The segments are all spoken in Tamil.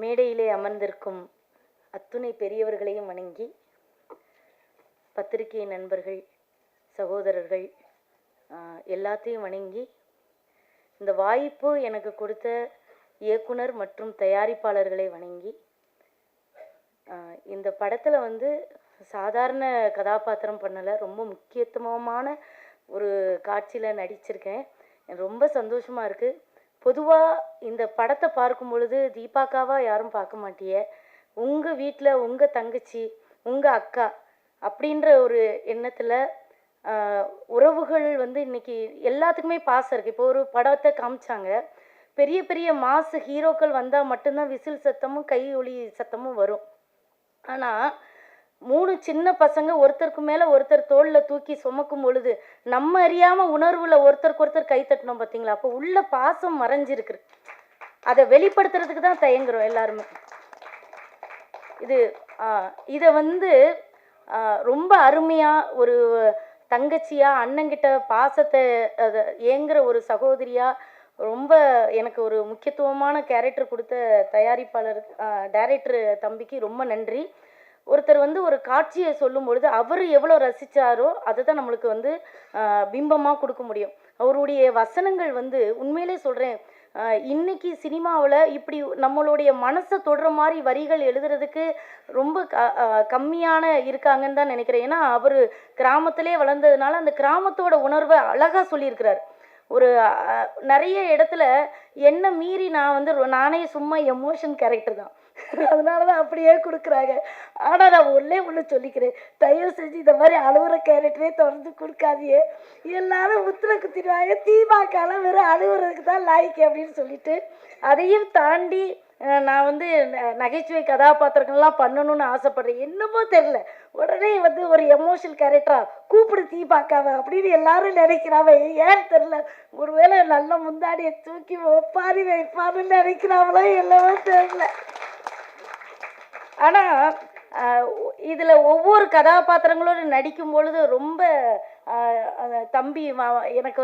மேடையிலே அமர்ந்திருக்கும் அத்துணை பெரியவர்களையும் வணங்கி, பத்திரிகை நண்பர்கள், சகோதரர்கள் எல்லாத்தையும் வணங்கி, இந்த வாய்ப்பு எனக்கு கொடுத்த இயக்குனர் மற்றும் தயாரிப்பாளர்களை வணங்கி, இந்த படத்தில் சாதாரண கதாபாத்திரம் பண்ணலை, ரொம்ப முக்கியத்துவமான ஒரு காட்சியில் நடிச்சிருக்கேன். ரொம்ப சந்தோஷமாக இருக்குது. பொதுவாக இந்த படத்தை பார்க்கும் பொழுது தீபாக்காவாக யாரும் பார்க்க மாட்டிய, உங்கள் வீட்டில் உங்கள் தங்கச்சி, உங்கள் அக்கா அப்படின்ற ஒரு எண்ணத்தில் உறவுகள் இன்றைக்கி எல்லாத்துக்குமே பாசம் இருக்குது. இப்போ ஒரு படத்தை காமிச்சாங்க, பெரிய பெரிய மாசு ஹீரோக்கள் வந்தால் மட்டும்தான் விசில் சத்தமும் கை ஒலி சத்தமும் வரும். ஆனால் 3 சின்ன பசங்க ஒருத்தருக்கு மேலே ஒருத்தர் தோளில் தூக்கி சுமக்கும் பொழுது நம்ம அறியாமல் உணர்வில் ஒருத்தருக்கு ஒருத்தர் கை தட்டணும் பார்த்தீங்களா? அப்போ உள்ள பாசம் மறைஞ்சிருக்கு. அதை வெளிப்படுத்துறதுக்கு தான் தயங்குறோம் எல்லாருமே. இதை ரொம்ப அருமையாக ஒரு தங்கச்சியாக அண்ணங்கிட்ட பாசத்தை ஏங்குற ஒரு சகோதரியாக ரொம்ப எனக்கு ஒரு முக்கியத்துவமான கேரக்டர் கொடுத்த தயாரிப்பாளர் டைரக்டர் தம்பிக்கு ரொம்ப நன்றி. ஒருத்தர் ஒரு காட்சியை சொல்லும் பொழுது அவர் எவ்வளோ ரசித்தாரோ அதை தான் நம்மளுக்கு பிம்பமாக கொடுக்க முடியும். அவருடைய வசனங்கள் உண்மையிலே சொல்கிறேன், இன்னைக்கு சினிமாவில் இப்படி நம்மளுடைய மனசை தொடுற மாதிரி வரிகள் எழுதுறதுக்கு ரொம்ப கம்மியான இருக்காங்கன்னு தான் நினைக்கிறேன். ஏன்னா அவர் கிராமத்திலே வளர்ந்ததுனால அந்த கிராமத்தோட உணர்வை அழகாக சொல்லியிருக்கிறார். ஒரு நிறைய இடத்துல என்ன மீறி நான் நானே சும்மா எமோஷன் கேரக்டர் தான், அதனால தான் அப்படியே கொடுக்குறாங்க. ஆனால் நான் ஒன்று சொல்லிக்கிறேன், தயவு செஞ்சு இந்த மாதிரி அழுகுற கேரக்டரே தொடர்ந்து கொடுக்காதியே. எல்லாரும் முத்திர குத்திடுவாங்க, தீபாக்கால வெறும் அழுகுறதுக்கு தான் லாய்க்கு அப்படின்னு சொல்லிட்டு, அதையும் தாண்டி நான் நகைச்சுவை கதாபாத்திரங்கள்லாம் பண்ணணும்னு ஆசைப்படுறேன். என்னமோ தெரில, உடனே ஒரு எமோஷனல் கேரக்டரா கூப்பிடு தீபாக்காவை அப்படின்னு எல்லாரும் நினைக்கிறாங்க. ஏன்னு தெரில, ஒருவேளை நல்ல முந்தாடியை தூக்கி ஒப்பாரி வைப்பாருன்னு நினைக்கிறாங்களோ என்னவோ தெரில. ஆனால் இதில் ஒவ்வொரு கதாபாத்திரங்களோடு நடிக்கும் பொழுது ரொம்ப தம்பி எனக்கு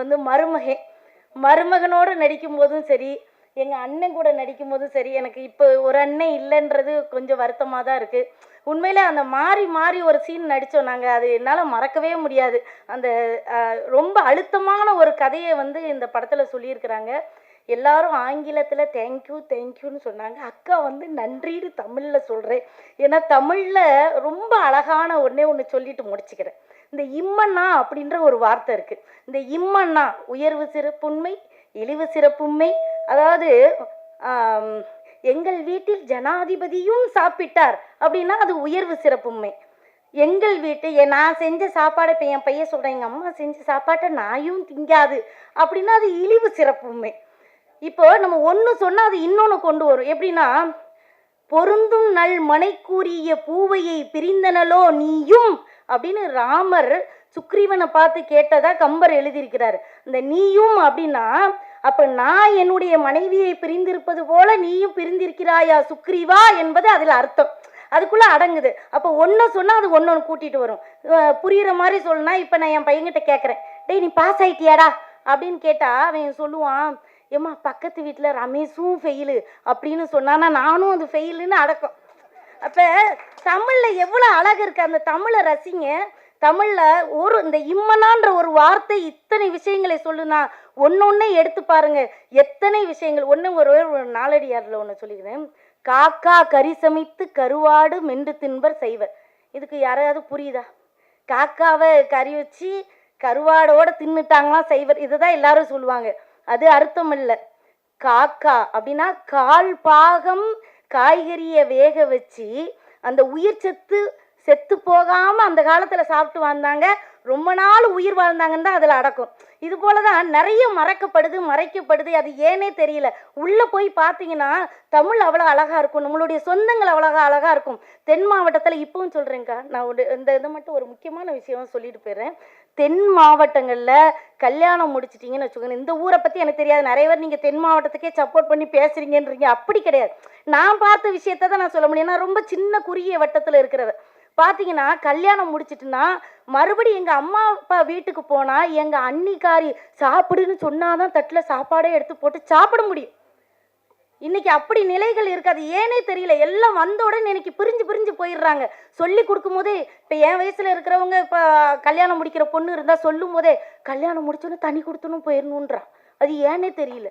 மருமகனோடு நடிக்கும் போதும் சரி, எங்கள் அண்ணன் கூட நடிக்கும் போதும் சரி, எனக்கு இப்போ ஒரு அண்ணன் இல்லைன்றது கொஞ்சம் வருத்தமாக தான் இருக்குது. உண்மையில் அந்த மாறி மாறி ஒரு சீன் நடித்தோம் நாங்கள், அது என்னால் மறக்கவே முடியாது. அந்த ரொம்ப அழுத்தமான ஒரு கதையை இந்த படத்தில் சொல்லியிருக்கிறாங்க. எல்லாரும் ஆங்கிலத்தில் தேங்க்யூ தேங்க்யூன்னு சொன்னாங்க. அக்கா நன்றின்னு தமிழில் சொல்கிறேன். ஏன்னா தமிழில் ரொம்ப அழகான ஒன்று சொல்லிட்டு முடிச்சுக்கிறேன். இந்த இம்மண்ணா அப்படின்ற ஒரு வார்த்தை இருக்குது. இந்த இம்மண்ணா உயர்வு சிறப்புண்மை, இழிவு சிறப்புண்மை. அதாவது எங்கள் வீட்டில் ஜனாதிபதியும் சாப்பிட்டார் அப்படின்னா அது உயர்வு சிறப்புண்மை. எங்கள் வீட்டு நான் செஞ்ச சாப்பாடை இப்போ என் பையன் சொல்கிறேன், எங்கள் அம்மா செஞ்ச சாப்பாட்டை நாயும் திங்காது அப்படின்னா அது இழிவு சிறப்புண்மை. இப்போ நம்ம ஒன்று சொன்னால் அது இன்னொன்று கொண்டு வரும். எப்படின்னா, பொருந்தும் நல் மனைக்கூறிய பூவையை பிரிந்தனலோ நீயும் அப்படின்னு ராமர் சுக்ரீவனை பார்த்து கேட்டதா கம்பர் எழுதியிருக்கிறார். இந்த நீயும் அப்படின்னா, அப்போ நான் என்னுடைய மனைவியை பிரிந்திருப்பது போல நீயும் பிரிந்திருக்கிறாயா சுக்ரீவா என்பது அதில் அர்த்தம், அதுக்குள்ளே அடங்குது. அப்போ ஒன்று சொன்னால் அது ஒன்று கூட்டிகிட்டு வரும். புரிகிற மாதிரி சொல்லணும்னா, இப்போ நான் என் பையன்கிட்ட கேட்குறேன், டேய் நீ பாஸ் ஆகிட்டியாடா அப்படின்னு கேட்டால் அவன் சொல்லுவான், ஏம்மா பக்கத்து வீட்டில் ரமேஷும் ஃபெயிலு அப்படின்னு சொன்னான்னா நானும் அது ஃபெயிலுன்னு அடக்கம். அப்போ தமிழில் எவ்வளோ அழகு இருக்குது, அந்த தமிழை ரசிங்க. தமிழில் இந்த இம்மனான்ற ஒரு வார்த்தை இத்தனை விஷயங்களை சொல்லுனா, ஒன்று எடுத்து பாருங்கள், எத்தனை விஷயங்கள். ஒரு நாலடியாரில் ஒன்று சொல்லிக்கிறேன், காக்கா கறி சமைத்து கருவாடு மென்று தின்பர் செய்வர். இதுக்கு யாராவது புரியுதா? காக்காவை கறி வச்சு கருவாடோடு தின்னுட்டாங்களாம் செய்வர், இதை தான் எல்லாரும் சொல்லுவாங்க. அது அர்த்தம் இல்லை. காக்கா அப்படின்னா கால் பாகம் காய்கறியை வேக வச்சு அந்த உயிர் செத்து போகாமல் அந்த காலத்தில் சாப்பிட்டு வந்தாங்க, ரொம்ப நாள் உயிர் வாழ்ந்தாங்கன்னு தான் அதில் அடக்கும். இது போல தான் நிறைய மறைக்கப்படுது, அது ஏனே தெரியல. உள்ளே போய் பார்த்தீங்கன்னா தமிழ் அவ்வளோ அழகாக இருக்கும், நம்மளுடைய சொந்தங்கள் அவ்வளோ அழகாக இருக்கும். தென் மாவட்டத்தில் இப்பவும் சொல்கிறேங்க்கா, நான் இதை மட்டும் ஒரு முக்கியமான விஷயம் சொல்லிட்டு போயிடுறேன். தென் மாவட்டங்களில் கல்யாணம் முடிச்சிட்டிங்கன்னு வச்சுக்கோங்க, இந்த ஊரை பற்றி எனக்கு தெரியாது, நிறைய பேர் நீங்கள் தென் மாவட்டத்துக்கே சப்போர்ட் பண்ணி பேசுகிறீங்கன்றீங்க. அப்படி கிடையாது, நான் பார்த்த விஷயத்தை தான் நான் சொல்ல முடியும். ஏன்னா ரொம்ப சின்ன குறுகிய வட்டத்தில் இருக்கிறத பார்த்தீங்கன்னா, கல்யாணம் முடிச்சிட்டுனா மறுபடியும் எங்கள் அம்மா அப்பா வீட்டுக்கு போனால் எங்கள் அன்னிக்காரி சாப்பிடுன்னு சொன்னாதான் தட்டில் சாப்பாடே எடுத்து போட்டு சாப்பிட முடியும். இன்னைக்கு அப்படி நிலைகள் இருக்காது. ஏனே தெரியல. எல்லாம் வந்த உடனே இன்னைக்கு பிரிஞ்சு பிரிஞ்சு போயிடுறாங்க. சொல்லி கொடுக்கும்போதே இப்போ என் வயசுல இருக்கிறவங்க இப்போ கல்யாணம் முடிக்கிற பொண்ணு இருந்தால் சொல்லும் போதே கல்யாணம் முடிச்சோன்னே தனி கொடுத்துணும் போயிடணுன்றான். அது ஏனே தெரியல.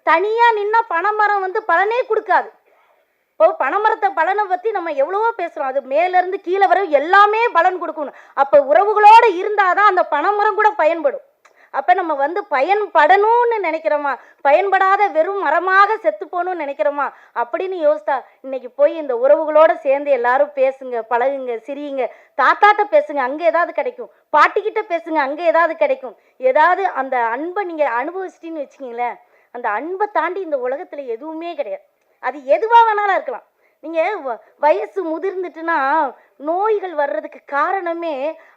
தனியாக நின்னா பனைமரம் வந்து பலனே கொடுக்காது. இப்போ பனைமரத்தை பலனை பற்றி நம்ம எவ்வளவோ பேசுகிறோம். அது மேலேருந்து கீழே வர எல்லாமே பலன் கொடுக்கணும். அப்போ உறவுகளோடு இருந்தால் தான் அந்த பனைமரம் கூட பயன்படும். அப்போ நம்ம வந்து பயன்படணும்னு நினைக்கிறோமா, பயன்படாத வெறும் மரமாக செத்து போகணும்னு நினைக்கிறோமா அப்படின்னு யோசித்தா இன்னைக்கு போய் இந்த உறவுகளோடு சேர்ந்து எல்லாரும் பேசுங்க, பழகுங்க, சிரியுங்க. தாத்தாட்ட பேசுங்க, அங்கே ஏதாவது கிடைக்கும். பாட்டிக்கிட்ட பேசுங்க, அங்கே ஏதாவது கிடைக்கும். ஏதாவது அந்த அன்பை நீங்கள் அனுபவிச்சிட்டின்னு வச்சுக்கிங்களேன், அந்த அன்பை தாண்டி இந்த உலகத்தில் எதுவுமே கிடையாது. அது எதுவாக வேணாலும் இருக்கலாம். நீங்கள் வயசு முதிர்ந்துட்டுனா நோய்கள் வர்றதுக்கு காரணமே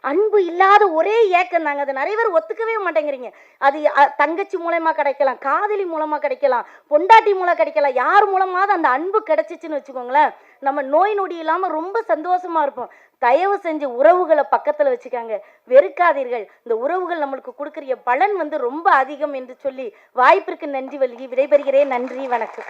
அன்பு இல்லாத ஒரே ஏக்கம் தாங்க. அதை நிறைய பேர் ஒத்துக்கவே மாட்டேங்கிறீங்க. அது தங்கச்சி மூலமாக கிடைக்கலாம், காதலி மூலமாக கிடைக்கலாம், பொண்டாட்டி மூலம் கிடைக்கலாம். யார் மூலமாவது அந்த அன்பு கிடைச்சிச்சின்னு வச்சுக்கோங்களேன், நம்ம நோய் நொடி இல்லாமல் ரொம்ப சந்தோஷமாக இருப்போம். தயவு செஞ்சு உறவுகளை பக்கத்தில் வச்சுக்காங்க, வெறுக்காதீர்கள். இந்த உறவுகள் நம்மளுக்கு கொடுக்குற பலன் வந்து ரொம்ப அதிகம் என்று சொல்லி வாய்ப்பிற்கு நன்றி வழங்கி விடைபெறுகிறேன். நன்றி, வணக்கம்.